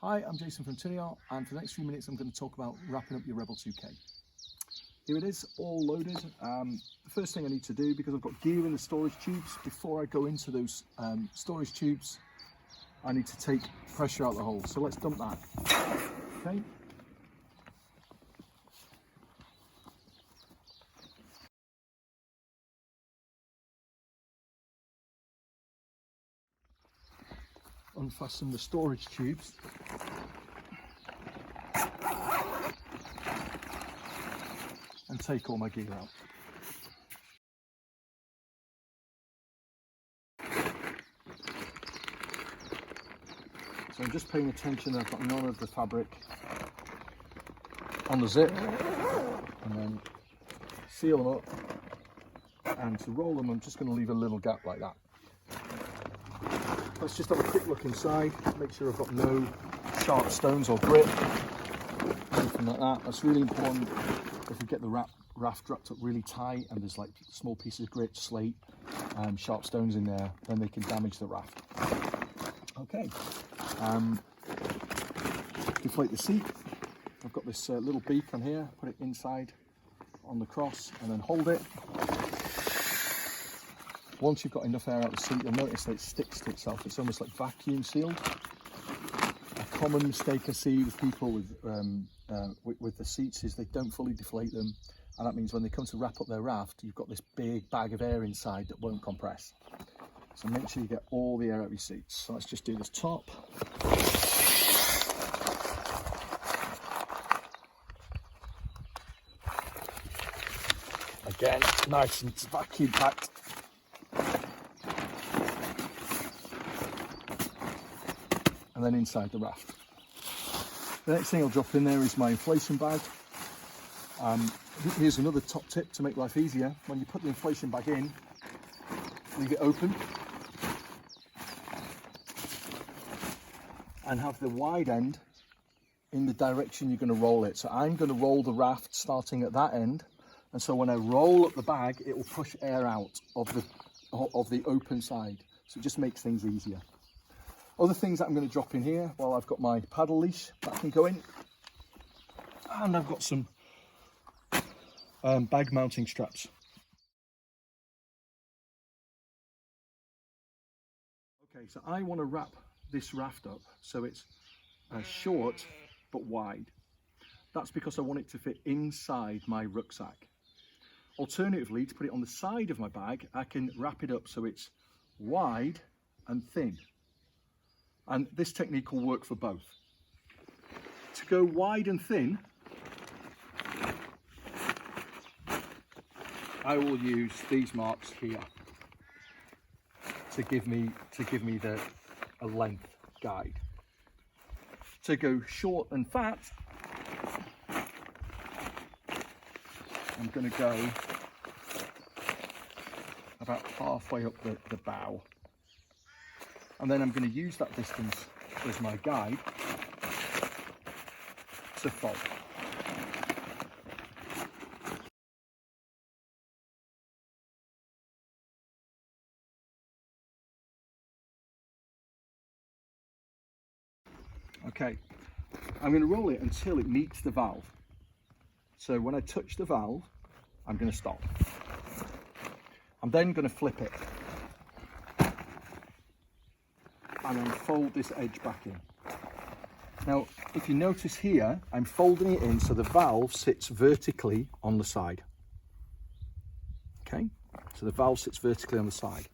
Hi, I'm Jason from Tunnel, and for the next few minutes I'm going to talk about wrapping up your Rebel 2K. Here it is, all loaded. The first thing I need to do, because I've got gear in the storage tubes, before I go into those storage tubes, I need to take pressure out of the hole. So let's dump that. Okay. Unfasten the storage tubes. And take all my gear out. So I'm just paying attention that I've got none of the fabric on the zip, and then seal them up, and to roll them I'm just going to leave a little gap like that. Let's just have a quick look inside, make sure I've got no sharp stones or grit, anything like that. That's really important. If you get the raft wrapped up really tight and there's like small pieces of grit, slate, sharp stones in there, then they can damage the raft. Okay, deflate the seat. I've got this little beak on here, put it inside on the cross and then hold it. Once you've got enough air out of the seat, you'll notice that it sticks to itself. It's almost like vacuum sealed. A common mistake I see with people with the seats is they don't fully deflate them, and that means when they come to wrap up their raft, you've got this big bag of air inside that won't compress. So make sure you get all the air out of your seats. So let's just do this top. Again, nice and vacuum packed. And then inside the raft. The next thing I'll drop in there is my inflation bag. Here's another top tip to make life easier. When you put the inflation bag in, leave it open and have the wide end in the direction you're going to roll it. So I'm going to roll the raft starting at that end, and so when I roll up the bag, it will push air out of the open side. So it just makes things easier. Other things that I'm going to drop in here, well, I've got my paddle leash that can go in, and I've got some bag mounting straps. Okay, so I want to wrap this raft up so it's short but wide. That's because I want it to fit inside my rucksack. Alternatively, to put it on the side of my bag, I can wrap it up so it's wide and thin. And this technique will work for both. To go wide and thin, I will use these marks here to give me a length guide. To go short and fat, I'm going to go about halfway up the bow. And then I'm going to use that distance as my guide to fold. Okay, I'm going to roll it until it meets the valve. So when I touch the valve, I'm going to stop. I'm then going to flip it and then fold this edge back in. Now, if you notice here, I'm folding it in so the valve sits vertically on the side. Okay, so the valve sits vertically on the side.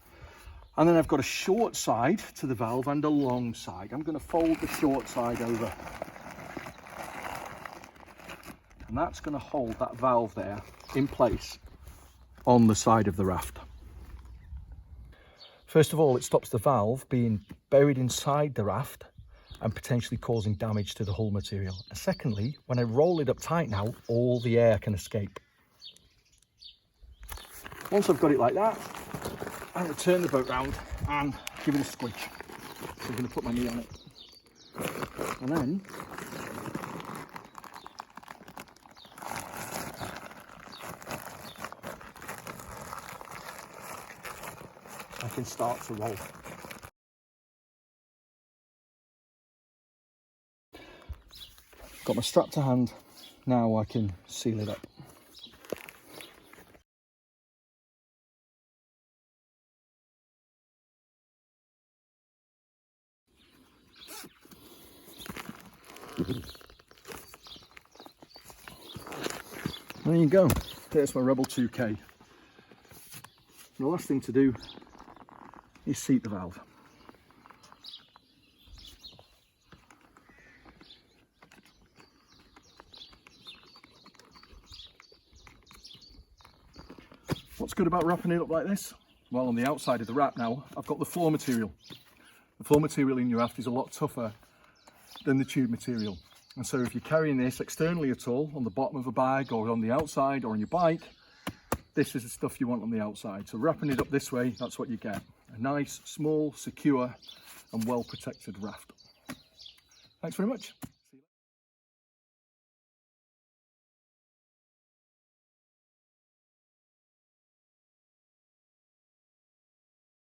And then I've got a short side to the valve and a long side. I'm going to fold the short side over. And that's going to hold that valve there in place on the side of the raft. First of all, it stops the valve being buried inside the raft and potentially causing damage to the hull material. And secondly, when I roll it up tight now, all the air can escape. Once I've got it like that, I'm going to turn the boat round and give it a squish. So I'm going to put my knee on it. And then I can start to roll. Got my strap to hand, now I can seal it up. There you go, there's my Rebel 2K. The last thing to do is seat the valve. What's good about wrapping it up like this? Well, on the outside of the wrap now, I've got the floor material. The floor material in your raft is a lot tougher than the tube material. And so if you're carrying this externally at all, on the bottom of a bag or on the outside or on your bike, this is the stuff you want on the outside. So wrapping it up this way, that's what you get. A nice, small, secure and well protected raft. Thanks very much.